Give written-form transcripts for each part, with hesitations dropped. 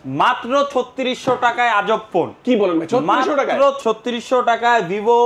মাত্র 3600 টাকায় আজব ফোন। কি বলেন ভাই, 3600 টাকায়? মাত্র 3600 টাকায় Vivo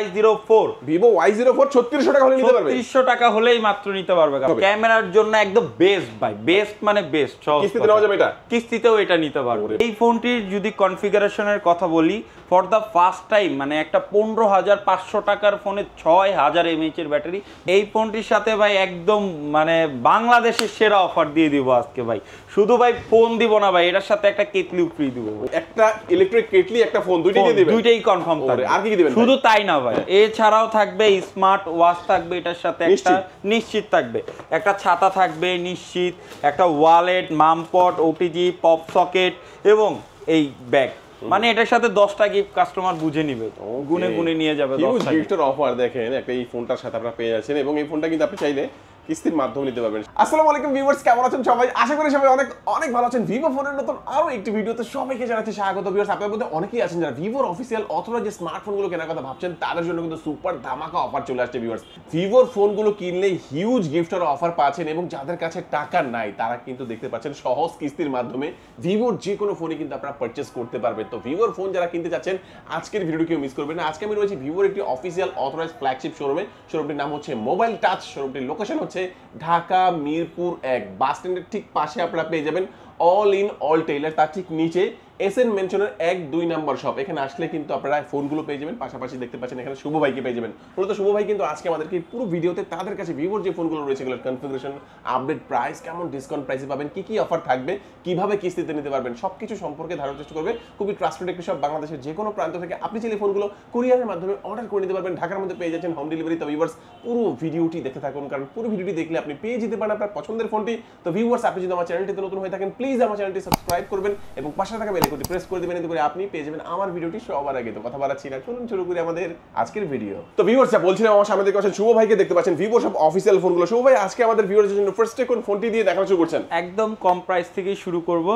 Y04। Vivo Y04 3600 টাকা হলে নিতে পারবে? 3600 টাকা হলেই মাত্র নিতে পারবে। ক্যামেরার জন্য একদম বেস্ট ভাই, বেস্ট মানে বেস্ট। কিস্তিতে নেওয়া যাবে এটা? কিস্তিতেও এটা নিতে পারবে। এই ফোনটির যদি কনফিগারেশনের কথা বলি, ফর দা ফার্স্ট টাইম মানে একটা 15500 টাকার ফোনে 6000 mAh এর ব্যাটারি। এই ফোনটির সাথে ভাই একদম মানে বাংলাদেশের সেরা অফার দিয়ে দিব আজকে ভাই। শুধু ভাই ফোন দিব না ভাই, এটার সাথে একটা কেটলিও ফ্রি দিব। একটা ইলেকট্রিক কেটলি, একটা ফোন, দুইটাই দিয়ে দিবেন? দুইটাই কনফার্ম থাকবে। আর কি কি দিবেন? শুধু তাই না ভাই, এছাড়াও থাকবে স্মার্ট ওয়াচ থাকবে এটার সাথে, একটা নিশ্চিত থাকবে, একটা ছাতা থাকবে নিশ্চিত, একটা ওয়ালেট, মামপট, ওটিজি, পপ সকেট এবং এই ব্যাগ। মানে এটার সাথে 10টা গিফট কাস্টমার বুঝে নিবে, গুনে গুনে নিয়ে যাবে 10টা গিফটের অফার। দেখেন একটা এই ফোনটার সাথে আপনারা পেয়ে যাচ্ছেন এবং এই ফোনটা কিন্তু আপনি চাইলে কিস্তির মাধ্যমে নিতে পারবেন। আসসালামু আলাইকুম ভিউয়ার্স, কেমন আছেন সবাই? আশা করি সবাই অনেক অনেক ভালো আছেন। ভিভো ফোনের নতুন আরো একটি ভিডিওতে সবাইকে জানাচ্ছি স্বাগত। ভিউয়ার্স, আপনাদের মধ্যে অনেকেই আছেন যারা ভিভোর অফিসিয়াল অথবা যে স্মার্টফোনগুলো কেনার কথা ভাবছেন, তাদের জন্য কিন্তু সুপার ধামাকা অফার চলে আসছে। ভিউয়ার্স, ভিভোর ফোনগুলো কিনলে হিউজ গিফটের অফার পাচ্ছেন এবং যাদের কাছে টাকা নাই তারা কিন্তু দেখতে পাচ্ছেন সহজ কিস্তির মাধ্যমে ভিভোর যে কোনো ফোনই কিন্তু আপনারা পারচেজ করতে পারবেন। তো ভিভোর ফোন যারা কিনতে চাচ্ছেন আজকের ভিডিও কেউ মিস করবেন না। আজকে আমি রয়েছি ভিভোর একটি অফিসিয়াল অথরাইজড ফ্ল্যাগশিপ শোরুমে। শোরুমটির নাম হচ্ছে মোবাইল টাচ। শোরুমটির লোকেশন হচ্ছে ঢাকা মিরপুর 1, বাস স্ট্যান্ডের ঠিক পাশে আপনারা পেয়ে যাবেন অল ইন অল টেইলার, তার ঠিক নিচে এসএন মেনশনের 1-2 নাম্বার শপ। এখানে আসলে কিন্তু আপনারা ফোনগুলো পেয়ে যাবেন, পাশাপাশি দেখতে পাচ্ছেন এখানে শুভ ভাইকে পেয়ে যাবেন। মূলত শুভ ভাই কিন্তু আজকে আমাদেরকে পুরো ভিডিওতে তাদের কাছে ভিভোর যে ফোনগুলো রয়েছে এগুলোর কনফিগারেশন, আপডেট প্রাইস, কেমন ডিসকাউন্ট প্রাইসে পাবেন, কি কি অফার থাকবে, কিভাবে কিস্তিতে নিতে পারবেন, সবকিছু সম্পর্কে ধারণার চেষ্টা করবে। খুবই ট্রাস্টেড একটি শপ, বাংলাদেশের যে কোনো প্রান্ত থেকে আপনি চাইলে ফোনগুলো কুরিয়ারের মাধ্যমে অর্ডার করে নিতে পারবেন। ঢাকার মধ্যে পেয়ে যাচ্ছেন হোম ডেলিভারি। তো ভিউয়ার্স, পুরো ভিডিওটি দেখতে থাকুন, কারণ পুরো ভিডিওটি দেখলে আপনি পেয়ে যেতে পারেন আপনার পছন্দের ফোনটি। তো ভিউয়ার্স, আপনি যদি আমার চ্যানেলটিতে নতুন হয়ে থাকেন প্লিজ আমার চ্যানেলটি সাবস্ক্রাইব করবেন এবং পাশে থাকা বেল আইকনটি প্রেস করে দিবেন, করে আপনি পেয়ে যাবেন আমার ভিডিওটি সবার আগে। তো কথা বাড়াচ্ছি না, চলুন শুরু করি আমাদের আজকের ভিডিও। তো ভিউয়ার্স, বলছিলাম আমার সামনে দেখতে শুভ ভাইকে দেখতে পাচ্ছেন ভিভো সব অফিসিয়াল ফোনগুলো। শুভ ভাই, আজকে আমাদের ভিউয়ারদের জন্য ফার্স্ট কোন ফোনটি দিয়ে দেখানো শুরু করছেন? একদম কম প্রাইস থেকে শুরু করব।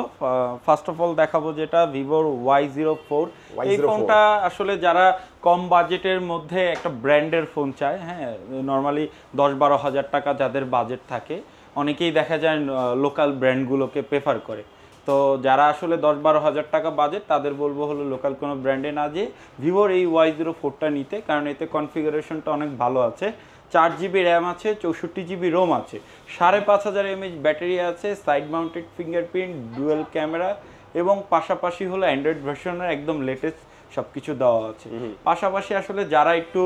ফার্স্ট অফ অল দেখাবো যেটা ভিভোর Y04। এই ফোনটা আসলে যারা কম বাজেটের মধ্যে একটা ব্র্যান্ডের ফোন চায়, হ্যাঁ, নরমালি 10-12 হাজার টাকা যাদের বাজেট থাকে, অনেকেই দেখা যায় লোকাল ব্র্যান্ডগুলোকে প্রেফার করে। তো যারা আসলে 10-12 হাজার টাকা বাজেট তাদের বলবো হলো লোকাল কোনো ব্র্যান্ডে না যেয়ে ভিভোর এই Y04টা নিতে, কারণ এতে কনফিগারেশনটা অনেক ভালো আছে। 4GB র্যাম আছে, 64GB রোম আছে, 5500 mAh ব্যাটারি আছে, side mounted fingerprint, dual camera এবং পাশাপাশি হলো অ্যান্ড্রয়েড ভার্সনের একদম লেটেস্ট সব কিছু দেওয়া আছে। পাশাপাশি আসলে যারা একটু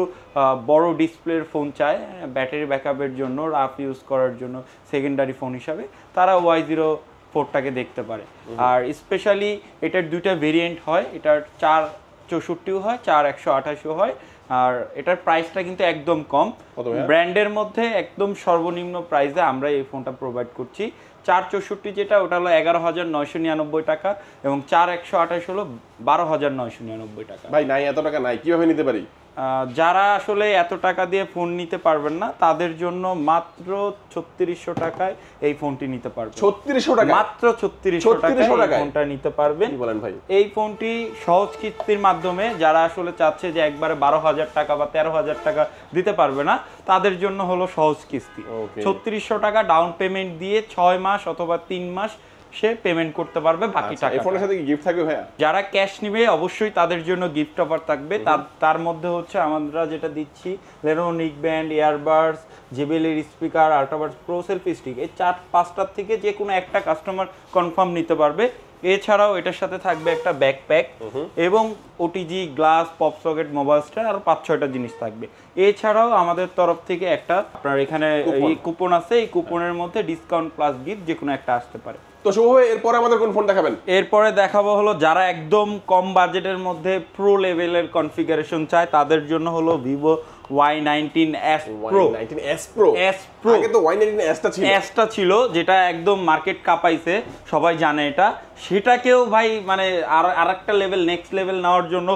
বড় ডিসপ্লের ফোন চায় ব্যাটারি ব্যাকআপের জন্য, রাফ ইউজ করার জন্য সেকেন্ডারি ফোন হিসাবে, তারা Y04টাকে দেখতে পারে। আর স্পেশালি এটার দুইটা ভেরিয়েন্ট হয়, এটার 464 হয়, 4128 হয়। আর এটার প্রাইসটা কিন্তু একদম কম, ব্র্যান্ডের মধ্যে একদম সর্বনিম্ন প্রাইসে আমরা এই ফোনটা প্রোভাইড করছি। 464 যেটা, ওটা হলো 11,999 টাকা এবং 4128 হলো 12,999 টাকা। ভাই নাই, এত টাকা নাই, কিভাবে নিতে পারি? যারা আসলে এত টাকা দিয়ে ফোন নিতে পারবেন না তাদের জন্য মাত্র 3600 টাকায় এই ফোনটি নিতে পারবেন। 3600 টাকা? মাত্র 3600 টাকায় ফোনটা নিতে পারবেন। কি বলেন ভাই? এই ফোনটি সহজ কিস্তির মাধ্যমে যারা আসলে চাচ্ছে যে একবারে 12,000 টাকা বা 13,000 টাকা দিতে পারবে না, তাদের জন্য হলো সহজ কিস্তি। 3600 টাকা ডাউন পেমেন্ট দিয়ে 6 মাস অথবা 3 মাস সে পেমেন্ট করতে পারবে, বাকি টাকা। এই ফোনের সাথে কি গিফট থাকবে ভাইয়া? যারা ক্যাশ নেবে অবশ্যই তাদের জন্য গিফট অফার থাকবে। তার মধ্যে হচ্ছে আমরা যেটা দিচ্ছি Lenovo নেকব্যান্ড, ইয়ারবাডস, JBL এর স্পিকার, আল্ট্রাবাডস প্রো সেলফি স্টিক, এই 4-5টার থেকে যে কোনো একটা কাস্টমার কনফার্ম নিতে পারবে। এছাড়াও এটার সাথে থাকবে একটা ব্যাকপ্যাক এবং OTG, glass, pop socket, mobile stand, আর 5-6টা জিনিস থাকবে। এছাড়াও আমাদের তরফ থেকে একটা আপনার এখানে এই কুপন আছে, এই কুপনের মধ্যে ডিসকাউন্ট প্লাস গিফট যে কোনো একটা আসতে পারে। তো শুভ ভাই, এরপরে আমাদের কোন ফোন দেখাবেন? এরপরে দেখাবো হলো যারা একদম কম বাজেটের মধ্যে প্রো লেভেলের কনফিগারেশন চায় তাদের জন্য হলো Vivo Y19s Pro। Y19s Pro? আগে তো Y19s টা ছিল, যেটা একদম মার্কেট কাঁপাইছে, সবাই জানে এটা। সেটাকেও ভাই মানে আরেকটা লেভেল, নেক্সট লেভেল নেওয়ার জন্য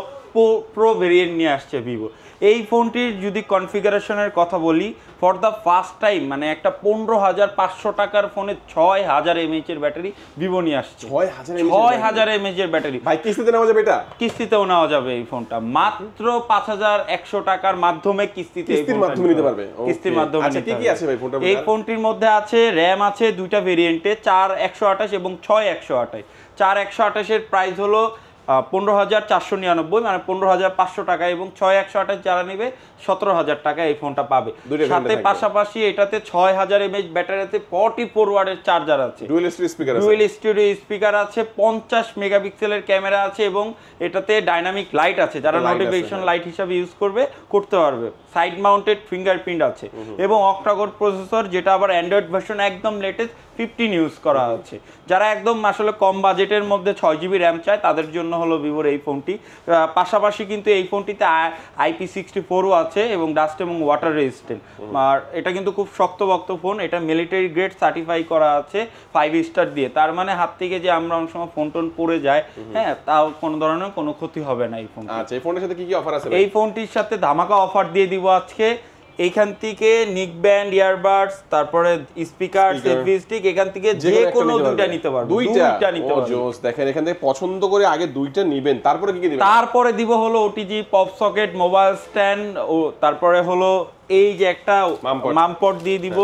প্রো ভেরিয়েন্ট নিয়ে আসছে ভিভো। এই ফোনটির যদি কনফিগারেশনের কথা বলি, ফর দ্য ফার্স্ট টাইম মানে একটা 15,500 টাকার ফোনে 6,000 mAh এর ব্যাটারি ভিভো নিয়ে আসছে। 6,000 mAh এর ব্যাটারি ভাই কিস্তিতে নেওয়া যাবে এটা? কিস্তিতেও নেওয়া যাবে এই ফোনটা, মাত্র 5,100 টাকার মাধ্যমে কিস্তির মাধ্যমে নিতে পারবে। কিস্তির মাধ্যমে। আচ্ছা কি কি আছে ভাই ফোনটার মধ্যে? এই ফোনটির মধ্যে আছে র্যাম আছে দুইটা ভেরিয়েন্টে, 4/128 এবং 6/128। 4/128 এর প্রাইস হলো 15,499 মানে 15,500 টাকা, এবং 6/128 যারা নেবে 17,000 টাকা এই ফোনটা পাবে। সাথে পাশাপাশি এটাতে 6,000 mAh ব্যাটারিতে 44 ওয়াটের চার্জার আছে, ডুয়াল স্টিরিও স্পিকার আছে, 50 মেগাপিক্সেলের ক্যামেরা আছে, এবং এটাতে ডাইনামিক লাইট আছে, যারা নোটিফিকেশন লাইট হিসাবে ইউজ করতে পারবে। সাইড মাউন্টেড ফিঙ্গারপ্রিন্ট আছে এবং অক্টাকোর প্রসেসর, যেটা আবার অ্যান্ড্রয়েড ভার্সন একদম লেটেস্ট 15 ইউজ করা আছে। যারা একদম আসলে কম বাজেটের মধ্যে 6GB র্যাম চায় তাদের জন্য হলো ভিভোর এই ফোনটি। পাশাপাশি কিন্তু এই ফোনটিতে IP64ও আছে এবং ডাস্ট এবং ওয়াটার রেজিস্ট্যান্ট। আর এটা কিন্তু খুব শক্তপোক্ত ফোন, এটা মিলিটারি গ্রেড সার্টিফাই করা আছে 5 স্টার দিয়ে। তার মানে হাত থেকে যে আমরা অনেক সময় ফোন টোন পড়ে যায়, হ্যাঁ, তাও কোনো ধরনের কোনো ক্ষতি হবে না এই ফোন। আচ্ছা এই ফোনের সাথে কি কি অফার আছে? এই ফোনটির সাথে ধামাকা অফার দিয়ে দিব আজকে। এইখান থেকে নিক ব্যান্ড, ইয়ারবাডস, তারপরে স্পিকার, সেলফি স্টিক, এখান থেকে যে কোনো দুইটা নিতে পারবেন। দুইটা নিতে পারবেন। জোস, দেখেন এখান থেকে পছন্দ করে আগে দুইটা নেবেন, তারপরে কি কি দিবেন? তারপরে দিব হলো OTG, pop socket, mobile stand, ও তারপরে হলো এই যে একটা মামপট দিয়ে দিব,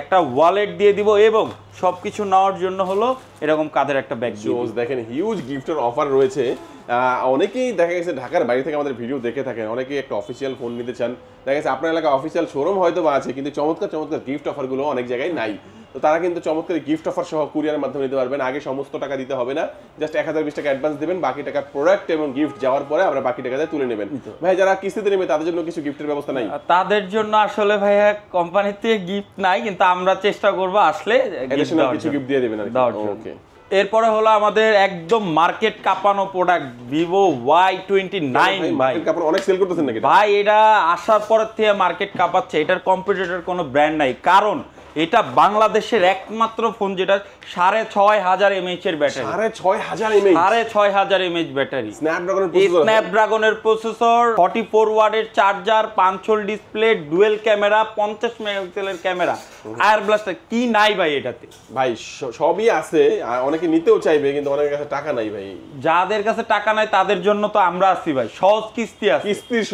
একটা ওয়ালেট দিয়ে দিব, এবং সবকিছু নেওয়ার জন্য হলো এরকম কাঁধের একটা ব্যাগ। জোস, দেখেন হিউজ গিফটের অফার রয়েছে। অনেকেই দেখা গেছে ঢাকার বাইরে থেকে আমাদের ভিডিও দেখে থাকেন, অনেকেই একটা অফিসিয়াল ফোন নিতে চান। দেখা গেছে আপনার এলাকায় অফিসিয়াল শোরুম হয়তো বা আছে, কিন্তু চমৎকার চমৎকার গিফট অফারগুলো অনেক জায়গায় নাই। তো তারা কিন্তু চমৎকার গিফট অফার সহ কুরিয়ারের মাধ্যমে নিতে পারবেন। আগে সমস্ত টাকা দিতে হবে না, জাস্ট 1020 টাকা অ্যাডভান্স দেবেন, বাকি টাকা প্রোডাক্ট এবং গিফট যাওয়ার পরে আমরা বাকি টাকা দিয়ে তুলে নেবেন। ভাই যারা কিস্তিতে নেবে তাদের জন্য কিছু গিফটের ব্যবস্থা নাই? তাদের জন্য আসলে ভাইয়া কোম্পানি থেকে গিফট নাই, কিন্তু আমরা চেষ্টা করব আসলে কিছু গিফট দিয়ে দেবেন। ওকে, এরপরে হলো আমাদের একদম মার্কেট কাঁপানো প্রোডাক্ট ভিভো Y29। ভাই অনেক সেল করতেছেন নাকি ভাই? এটা আসার পর থেকে মার্কেট কাঁপাচ্ছে, এটার কম্পিটিটর কোনো ব্র্যান্ড নাই। কারণ এটা বাংলাদেশের একমাত্র ফোন যেটা 6,500 mAh এর ব্যাটারি। 6,500 mAh ব্যাটারি, স্ন্যাপড্রাগনের প্রসেসর, 44 ওয়াটের charger, 5 whole display, dual camera, 50 মেগাপিক্সেলের ক্যামেরা, আয়ার ব্লাস্টার, কি নাই ভাই এটাতে? ভাই সবই আছে, অনেকে নিতেও চাইবে কিন্তু অনেকের কাছে টাকা নাই ভাই। যাদের কাছে টাকা নাই তাদের জন্য তো আমরা আছি ভাই, সহজ কিস্তি আছে, কিস্তির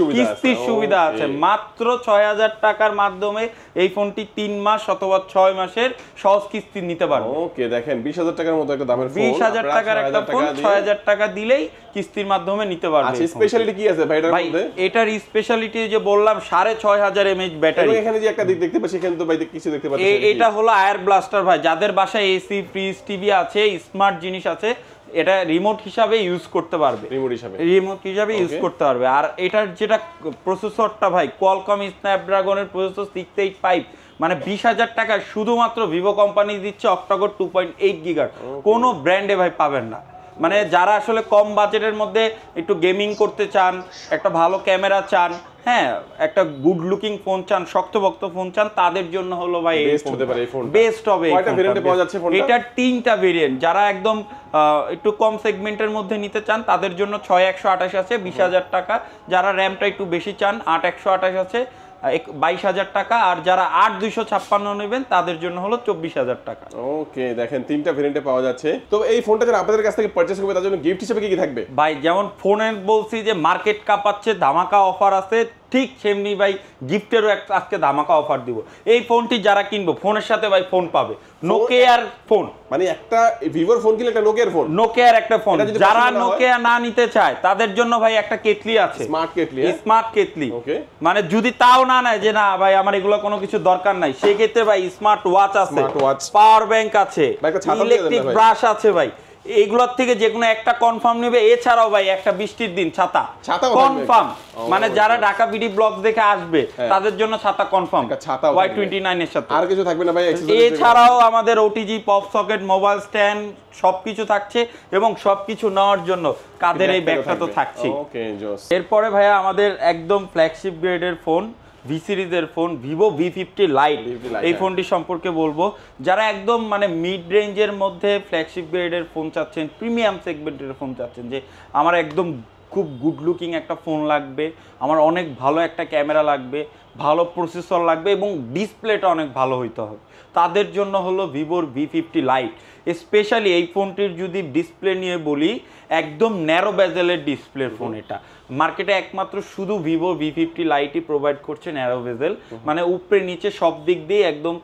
সুবিধা আছে। মাত্র 6,000 টাকার মাধ্যমে এই ফোনটি 3 মাস অথবা 6 মাসের সহজ কিস্তি নিতে পারবে। ওকে, দেখেন 20,000 টাকার মতো একটা দামের ফোন, 20,000 টাকার একটা ফোন 6,000 টাকা দিলেই কিস্তির মাধ্যমে নিতে পারবে। আচ্ছা স্পেশালিটি কি আছে ভাই এটার মধ্যে? এটার স্পেশালিটি যে বললাম 6,500 mAh ব্যাটারি। এবং এখানে যে একটা দিক দেখতে পাচ্ছি, এখানে তো ভাই কিছু দেখতে পাচ্ছি, এটা হলো আয়ার ব্লাস্টার ভাই। যাদের বাসায় এসি, ফ্রিজ, টিভি আছে, স্মার্ট জিনিস আছে, এটা রিমোট হিসাবে ইউজ করতে পারবে, রিমোট হিসাবে ইউজ করতে পারবে। আর এটার যেটা প্রসেসরটা ভাই, কোয়ালকম স্ন্যাপড্রাগনের প্রসেসর 685, মানে 20,000 টাকা শুধুমাত্র ভিভো কোম্পানি দিচ্ছে অক্টাকোর 2.8 গিগাহার্টজ। কোনো ব্র্যান্ডে ভাই পাবেন না। মানে যারা আসলে কম বাজেটের মধ্যে একটু গেমিং করতে চান, একটা ভালো ক্যামেরা চান, হ্যাঁ, একটা গুড লুকিং ফোন চান, শক্তপোক্ত ফোন চান, তাদের জন্য হলো ভাই বেস্ট হবে। এটার 3টা ভেরিয়েন্ট। যারা একদম একটু কম সেগমেন্টের মধ্যে নিতে চান তাদের জন্য 6,128 আছে 20,000 টাকা। যারা র্যামটা একটু বেশি চান 8,128 আছে 22,000 টাকা। আর যারা 8,256 নেবেন তাদের জন্য হলো 24,000 টাকা। ওকে, দেখেন 3টা ভেরিয়েন্টে পাওয়া যাচ্ছে। তো এই ফোনটা যারা আপনাদের কাছ থেকে পারচেজ করবে তার জন্য গিফট হিসেবে কি কি থাকবে? ভাই যেমন ফোনের বলছি যে মার্কেট কাঁপাচ্ছে, ধামাকা অফার আছে, ঠিক সেমনি ভাই গিফটেরও একটা আজকে ধামাকা অফার দিব। এই ফোনটি যারা কিনবো ফোনের সাথে ভাই ফোন পাবে, নোকিয়ার ফোন, মানে একটা ভিভোর ফোন কিনলে একটা নোকিয়ার ফোন, নোকিয়ার একটা ফোন। যারা নোকিয়া না নিতে চায় তাদের জন্য ভাই একটা কেটলি আছে, স্মার্ট কেটলি। মানে যদি তাও না নেয় যে না ভাই আমার এগুলো কোনো কিছু দরকার নাই, সেই ক্ষেত্রে ভাই স্মার্ট ওয়াচ আছে, পাওয়ার ব্যাংক আছে, ইলেকট্রিক ব্রাশ আছে ভাই। এইগুলোর থেকে যে কোনো একটা কনফার্ম নেবে। এছাড়াও ভাই একটা বৃষ্টির দিন ছাতা কনফার্ম, মানে যারা ঢাকা বিডি ব্লগ দেখে আসবে তাদের জন্য ছাতা কনফার্ম Y29 এর সাথে। আর কিছু থাকবে না ভাই? এছাড়াও আমাদের OTG, pop socket, mobile stand সবকিছু থাকছে, এবং সবকিছু নেওয়ার জন্য কাঁধের এই ব্যাগটা তো থাকছে। এরপরে ভাইয়া আমাদের একদম ফ্ল্যাগশিপ গ্রেডের ফোন, ভি সিরিজের ফোন, ভিভো V50 লাইট। এই ফোনটি সম্পর্কে বলবো, যারা একদম মানে মিড রেঞ্জের মধ্যে ফ্ল্যাগশিপ গ্রেডের ফোন চাচ্ছেন, প্রিমিয়াম সেগমেন্টের ফোন চাচ্ছেন, যে আমার একদম খুব গুড লুকিং একটা ফোন লাগবে, আমার অনেক ভালো একটা ক্যামেরা লাগবে, ভালো প্রসেসর লাগবে এবং ডিসপ্লেটা অনেক ভালো হইতে হবে, তাদের জন্য হলো ভিভোর V50 লাইট। স্পেশালি এই ফোনটির যদি ডিসপ্লে নিয়ে বলি, একদম ন্যারো বেজেলের ডিসপ্লের ফোন এটা। মার্কেটে একমাত্র শুধু ভিভো V50 লাইটই প্রোভাইড করছে ন্যারো বেজেল, মানে উপরে নিচে সব দিক দিয়ে একদম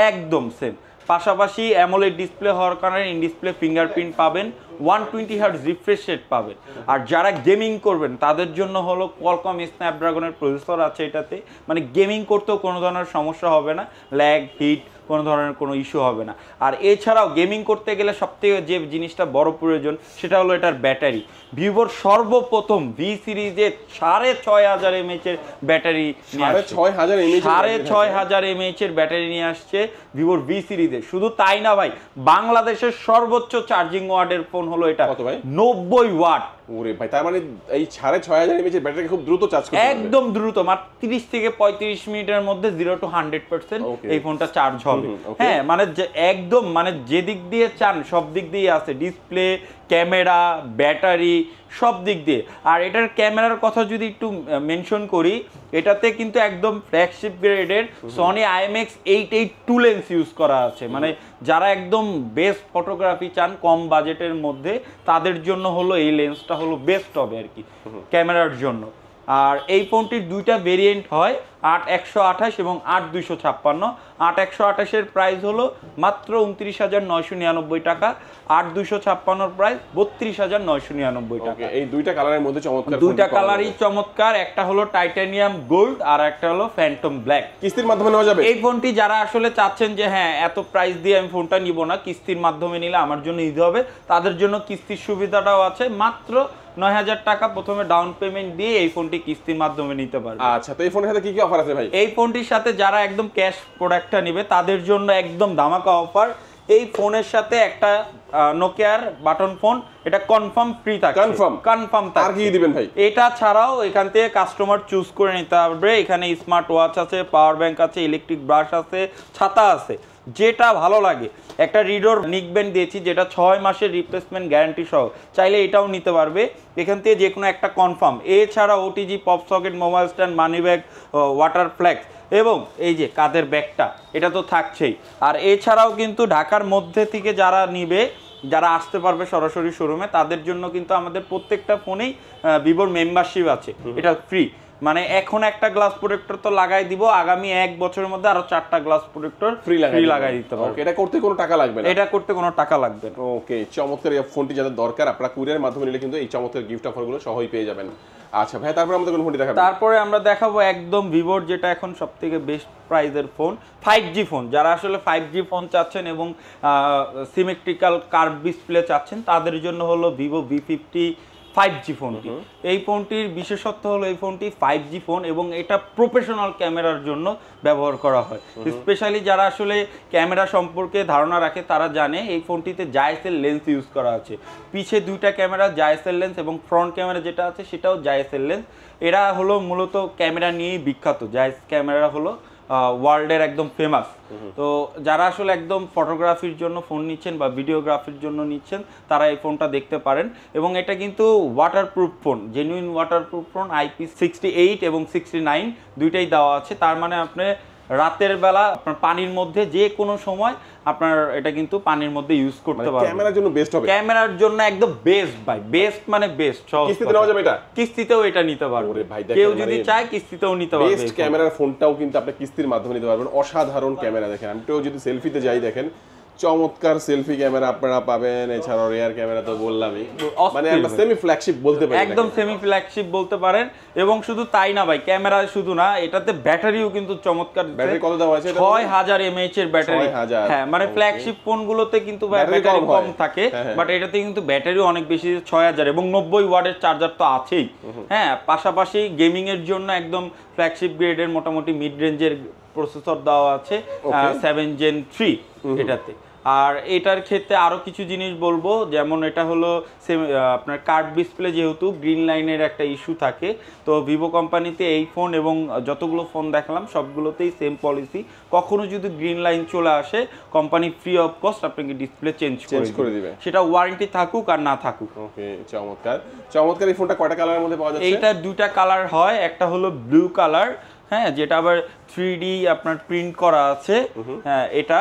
একদম সেম। পাশাপাশি অ্যামোলেড ডিসপ্লে হওয়ার কারণে ইন ডিসপ্লে ফিঙ্গারপ্রিন্ট পাবেন, 120 হার্টজ রিফ্রেশ রেট পাবেন। আর যারা গেমিং করবেন তাদের জন্য হলো কোয়ালকম স্ন্যাপড্রাগনের প্রসেসর আছে এটাতে, মানে গেমিং করতেও কোনো ধরনের সমস্যা হবে না, ল্যাগ হিট কোনো ধরনের কোনো ইস্যু হবে না। আর এছাড়াও গেমিং করতে গেলে সবথেকে যে জিনিসটা বড় প্রয়োজন সেটা হলো এটার ব্যাটারি। ভিভোর সর্বপ্রথম ভি সিরিজে 6500 mAh এর ব্যাটারি, 6500 mAh এর ব্যাটারি নিয়ে আসছে ভিভোর ভি সিরিজে। শুধু তাই না ভাই, বাংলাদেশের সর্বোচ্চ চার্জিং ওয়াটের ফোন হলো এটা, 90 ওয়াট। ওরে ভাই, তার মানে এই 6500 mAh এর ব্যাটারি খুব দ্রুত চার্জ করতে পারবে, একদম দ্রুত, মাত্র 30 থেকে 35 মিনিটের মধ্যে 0 to 100% এই ফোনটা চার্জ হবে। হ্যাঁ, মানে একদম মানে যেদিক দিয়ে চান সব দিক দিয়ে আছে, ডিসপ্লে, ক্যামেরা, ব্যাটারি, সব দিক দিয়ে। আর এটার ক্যামেরার কথা যদি একটু মেনশন করি, এটাতে কিন্তু একদম ফ্ল্যাগশিপ গ্রেডের সনি IMX882 লেন্স ইউজ করা আছে। মানে যারা একদম বেস্ট ফটোগ্রাফি চান কম বাজেটের মধ্যে, তাদের জন্য হলো এই লেন্সটা হলো বেস্ট হবে আর কি ক্যামেরার জন্য। আর এই ফোনটির দুইটা ভেরিয়েন্ট হয়, 8128 এবং 8256। 8128-এর প্রাইস হলো মাত্র 29,999 টাকা, 8256-এর প্রাইস 32,999 টাকা। এই দুইটা কালারের মধ্যে চমৎকার, দুইটা কালারই চমৎকার, একটা হলো টাইটানিয়াম গোল্ড আর একটা হলো ফ্যান্টম ব্ল্যাক। কিস্তির মাধ্যমে নেওয়া যাবে এই ফোনটি যারা আসলে চাচ্ছেন যে হ্যাঁ এত প্রাইস দিয়ে আমি ফোনটা নিব না, কিস্তির মাধ্যমে নিলে আমার জন্য ইজি হবে, তাদের জন্য কিস্তির সুবিধাটাও আছে। মাত্র 9,000 টাকা প্রথমে ডাউন পেমেন্ট দিয়ে এই ফোনটি কিস্তির মাধ্যমে নিতে পারবে। আচ্ছা, তো এই ফোনের সাথে কি কি অফার আছে ভাই? এই ফোনটির সাথে যারা একদম ক্যাশ প্রোডাক্টটা নেবে তাদের জন্য একদম ধামাকা অফার। এই ফোনের সাথে একটা নোকিয়ার বাটন ফোন, এটা কনফার্ম ফ্রি থাকে, কনফার্ম। আর কি দিবেন ভাই? এটা ছাড়াও এখান থেকে কাস্টমার চুজ করে নিতে পারবে। এখানে স্মার্ট ওয়াচ আছে, পাওয়ার ব্যাংক আছে, ইলেকট্রিক ব্রাশ আছে, ছাতা আছে, যেটা ভালো লাগে। একটা রিডোর নিকব্যান্ড দিয়েছি যেটা 6 মাসের রিপ্লেসমেন্ট গ্যারান্টি সহ, চাইলে এটাও নিতে পারবে এখান থেকে যে কোনো একটা কনফার্ম। এছাড়া OTG, pop socket, mobile stand, money bag, water flax এবং এই যে কাঁধের ব্যাগটা, এটা তো থাকছেই। আর এছাড়াও কিন্তু ঢাকার মধ্যে থেকে যারা নিবে, যারা আসতে পারবে সরাসরি শোরুমে, তাদের জন্য কিন্তু আমাদের প্রত্যেকটা ফোনেই ভিভোর মেম্বারশিপ আছে, এটা ফ্রি। মানে এখন একটা গ্লাস প্রোটেক্টর তো লাগাই দিব, আগামী 1 বছরের মধ্যে আরো 4টা গ্লাস প্রোটেক্টর ফ্রি লাগাই দিতে পারবো। এটা করতে কোনো টাকা লাগবে না, এটা করতে কোনো টাকা লাগবে না। ওকে, চমৎকার। এই ফোনটি যাদের দরকার আপনারা কুরিয়ারের মাধ্যমে নিলে কিন্তু এই চমৎকার গিফট অফারগুলো সহই পেয়ে যাবেন। আচ্ছা ভাই, তারপরে আমাদের কোন ফোনটি দেখাবেন? তারপরে আমরা দেখাবো একদম ভিভোর যেটা এখন সবথেকে বেস্ট প্রাইজের ফোন, 5G ফোন। যারা আসলে 5G ফোন চাচ্ছেন এবং সিমেট্রিক্যাল কার্ভ ডিসপ্লে চাচ্ছেন, তাদের জন্য হলো ভিভো V50 5G ফোনটি। এই ফোনটির বিশেষত্ব হলো এই ফোনটি 5G ফোন এবং এটা প্রফেশনাল ক্যামেরার জন্য ব্যবহার করা হয়। স্পেশালি যারা আসলে ক্যামেরা সম্পর্কে ধারণা রাখে তারা জানে এই ফোনটিতে জাইসের লেন্স ইউজ করা আছে। পিছে দুইটা ক্যামেরা জাইসের লেন্স এবং ফ্রন্ট ক্যামেরা যেটা আছে সেটাও জাইসের লেন্স। এরা হলো মূলত ক্যামেরা নিয়েই বিখ্যাত, জাইস ক্যামেরা হলো ওয়ার্ল্ডের একদম ফেমাস। তো যারা আসলে একদম ফটোগ্রাফির জন্য ফোন নিচ্ছেন বা ভিডিওগ্রাফির জন্য নিচ্ছেন, তারা এই ফোনটা দেখতে পারেন। এবং এটা কিন্তু waterproof phone, genuine waterproof phone, IP68 এবং 69 দুইটাই দেওয়া আছে। তার মানে আপনি রাতের বেলা আপনার পানির মধ্যে যে কোনো সময় আপনার এটা কিন্তু পানির মধ্যে ইউজ করতে পারবেন। ক্যামেরার জন্য বেস্ট হবে, ক্যামেরার জন্য একদম বেস্ট ভাই, বেস্ট মানে বেস্ট। কিস্তিতে নেওয়া যাবে এটা? কিস্তিতেও এটা নিতে পারবে, কেউ যদি চায় কিস্তিতেও নিতে পারবে। বেস্ট ক্যামেরার ফোনটাও কিন্তু আপনি কিস্তির মাধ্যমে নিতে পারবেন। অসাধারণ ক্যামেরা, দেখেন আমিও যদি সেলফিতে যাই দেখেন চমৎকার সেলফি ক্যামেরা আপনারা পাবেন। এছাড়াও রিয়ার ক্যামেরা তো বললামই, মানে একটা সেমি ফ্ল্যাগশিপ বলতে পারেন, একদম সেমি ফ্ল্যাগশিপ বলতে পারেন। এবং শুধু তাই না ভাই, ক্যামেরা শুধু না, এটাতে ব্যাটারিও কিন্তু চমৎকার। ব্যাটারি কত দেওয়া আছে? 6000 mAh এর ব্যাটারি। হ্যাঁ, মানে ফ্ল্যাগশিপ ফোনগুলোতে কিন্তু ব্যাটারি কম থাকে, বাট এটাতে কিন্তু ব্যাটারিও অনেক বেশি, 6000 এবং 90 ওয়াটের চার্জার তো আছেই। হ্যাঁ, পাশাপাশি গেমিং এর জন্য একদম ফ্ল্যাগশিপ গ্রেডের মোটামুটি মিড রেঞ্জের প্রসেসর দেওয়া আছে, 7 Gen 3 এটাতে। আর এটার ক্ষেত্রে আরও কিছু জিনিস বলবো, যেমন এটা হলো আপনার কার্ভ ডিসপ্লে, যেহেতু গ্রিন লাইনের একটা ইস্যু থাকে, তো ভিভো কোম্পানিতে এই ফোন এবং যতগুলো ফোন দেখালাম সবগুলোতেই সেম পলিসি। কখনো যদি গ্রিন লাইন চলে আসে, কোম্পানি ফ্রি অফ কস্ট আপনাকে ডিসপ্লে চেঞ্জ করে দিবে, সেটা ওয়ারেন্টি থাকুক আর না থাকুক। ওকে, চমৎকার চমৎকার। এই ফোনটা কয়টা কালারের মধ্যে পাওয়া যাচ্ছে? এইটা দুইটা কালার হয়, একটা হলো ব্লু কালার, হ্যাঁ, যেটা আবার 3D আপনার প্রিন্ট করা আছে, হ্যাঁ এটা।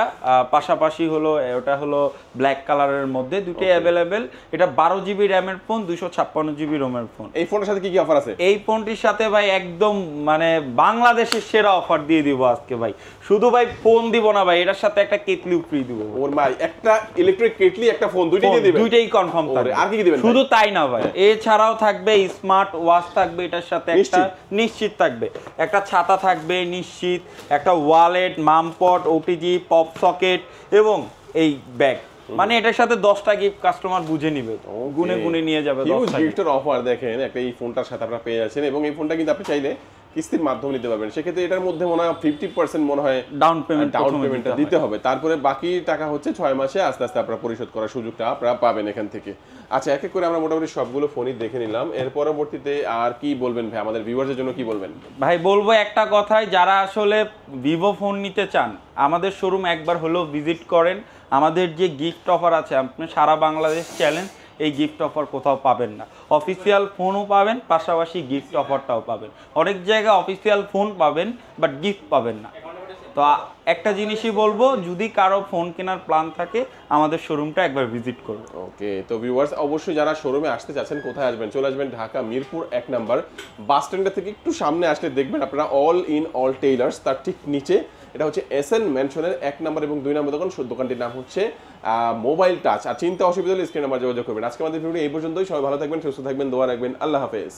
পাশাপাশি হলো ওটা হলো ব্ল্যাক কালারের মধ্যে, দুটোই অ্যাভেলেবেল। এটা 12 GB র্যামের ফোন, 256 GB রোমের ফোন। এই ফোনের সাথে কি কি অফার আছে? এই ফোনটির সাথে ভাই একদম মানে বাংলাদেশের সেরা অফার দিয়ে দিব আজকে ভাই। শুধু ভাই ফোন দিব না ভাই, এটার সাথে একটা কেটলিও ফ্রি দিব। ওর ভাই, একটা ইলেকট্রিক কেটলি, একটা ফোন, দুইটাই দিয়ে দিবেন? দুইটাই কনফার্ম থাকবে। আর কি কি দিবেন? শুধু তাই না ভাই, এছাড়াও থাকবে স্মার্ট ওয়াচ থাকবে এটার সাথে, একটা নিশ্চিত থাকবে, একটা ছাতা থাকবে নিশ্চিত, একটা ওয়ালেট, মামপট, ওটিজি, পপ সকেট এবং এই ব্যাগ। মানে এটার সাথে 10টা গিফট কাস্টমার বুঝে নিবে, গুনে গুনে নিয়ে যাবে। হিউজ গিফটের অফার দেখেন একটা এই ফোনটার সাথে আপনারা পেয়ে যাচ্ছেন, এবং এই ফোনটা কিন্তু আপনি চাইলে কিস্তির মাধ্যমে নিতে পারবেন। সেক্ষেত্রে এটার মধ্যে মনে হয় 50% মনে হয় ডাউন পেমেন্টটা দিতে হবে, তারপরে বাকি টাকা হচ্ছে 6 মাসে আস্তে আস্তে আপনারা পরিশোধ করার সুযোগটা আপনারা পাবেন এখান থেকে। আচ্ছা, এক এক করে আমরা মোটামুটি সবগুলো ফোনই দেখে নিলাম। এর পরবর্তীতে আর কি বলবেন ভাই, আমাদের ভিউয়ারদের জন্য কি বলবেন? ভাই বলবো একটা কথাই, যারা আসলে ভিভো ফোন নিতে চান আমাদের শোরুম একবার হলেও ভিজিট করেন। আমাদের যে গিফট অফার আছে, আপনি সারা বাংলাদেশ চ্যালেঞ্জ, এই গিফট অফার কোথাও পাবেন না। অফিসিয়াল ফোনও পাবেন, পাশাপাশি গিফট অফারটাও পাবেন। অনেক জায়গায় অফিসিয়াল ফোন পাবেন বাট গিফট পাবেন না। তো একটা জিনিসই বলবো, যদি কারো ফোন কেনার প্ল্যান থাকে আমাদের শোরুমটা একবার ভিজিট করুন। ওকে, তো ভিউয়ার্স অবশ্যই যারা শোরুমে আসতে চাচ্ছেন, কোথায় আসবেন? চলে আসবেন ঢাকা মিরপুর 1 নম্বর বাস স্ট্যান্ডের থেকে একটু সামনে আসলে দেখবেন আপনারা অল ইন অল টেইলার্স, তার ঠিক নিচে এটা হচ্ছে SN ম্যানশনের 1 নম্বর এবং 2 নম্বর দোকান। দোকানটির নাম হচ্ছে মোবাইল টাচ। আর চিন্তা অসুবিধা হলে স্ক্রিন নাম্বার যোগাযোগ করবেন। আজকে আমাদের ভিডিও এই পর্যন্তই। সবাই ভালো থাকবেন, সুস্থ থাকবেন, দোয়া রাখবেন। আল্লাহ হাফেজ।